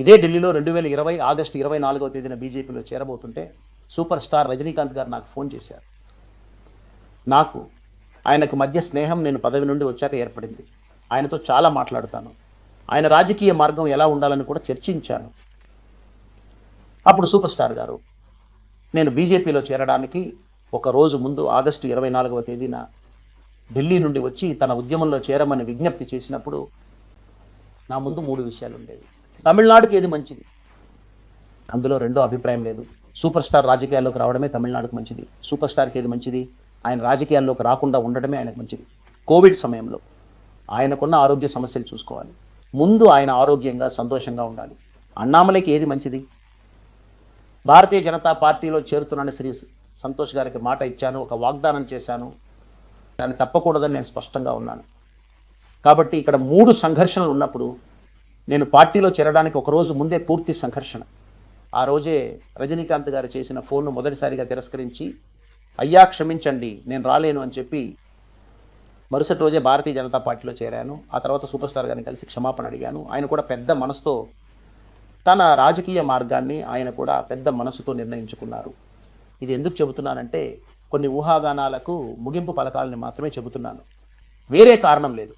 ఇదే ఢిల్లీలో 2020 ఆగస్టు 24వ తేదీన బీజేపీలో చేరబోతుంటే సూపర్ స్టార్ రజనీకాంత్ గారు నాకు ఫోన్ చేశారు. నాకు ఆయనకు మధ్య స్నేహం నేను పదవి నుండి వచ్చాక ఏర్పడింది. ఆయనతో చాలా మాట్లాడుతాను. ఆయన రాజకీయ మార్గం ఎలా ఉండాలని కూడా చర్చించాను. అప్పుడు సూపర్ స్టార్ గారు నేను బీజేపీలో చేరడానికి ఒక రోజు ముందు ఆగస్టు 24వ తేదీన ఢిల్లీ నుండి వచ్చి తన ఉద్యమంలో చేరమని విజ్ఞప్తి చేసినప్పుడు నా ముందు 3 విషయాలు ఉండేవి. తమిళనాడుకి ఏది మంచిది, అందులో రెండో అభిప్రాయం లేదు. సూపర్ స్టార్ రాజకీయాల్లోకి రావడమే తమిళనాడుకు మంచిది. సూపర్ స్టార్కి ఏది మంచిది, ఆయన రాజకీయాల్లోకి రాకుండా ఉండడమే ఆయనకు మంచిది. కోవిడ్ సమయంలో ఆయనకున్న ఆరోగ్య సమస్యలు చూసుకోవాలి. ముందు ఆయన ఆరోగ్యంగా సంతోషంగా ఉండాలి. అన్నామలైకి ఏది మంచిది, భారతీయ జనతా పార్టీలో చేరుతున్నానని శ్రీ సంతోష్ గారికి మాట ఇచ్చాను, ఒక వాగ్దానం చేశాను, దాన్ని తప్పకూడదని నేను స్పష్టంగా ఉన్నాను. కాబట్టి ఇక్కడ 3 సంఘర్షణలు ఉన్నప్పుడు నేను పార్టీలో చేరడానికి ఒక రోజు ముందే పూర్తి సంఘర్షణ. ఆ రోజే రజనీకాంత్ గారు చేసిన ఫోన్ను మొదటిసారిగా తిరస్కరించి అయ్యా క్షమించండి నేను రాలేను అని చెప్పి మరుసటి రోజే భారతీయ జనతా పార్టీలో చేరాను. ఆ తర్వాత సూపర్ స్టార్ గారిని కలిసి క్షమాపణ అడిగాను. ఆయన కూడా పెద్ద మనసుతో తన రాజకీయ మార్గాన్ని ఆయన కూడా పెద్ద మనసుతో నిర్ణయించుకున్నారు. ఇది ఎందుకు చెబుతున్నానంటే కొన్ని ఊహాగానాలకు ముగింపు పలకాలని మాత్రమే చెబుతున్నాను, వేరే కారణం లేదు.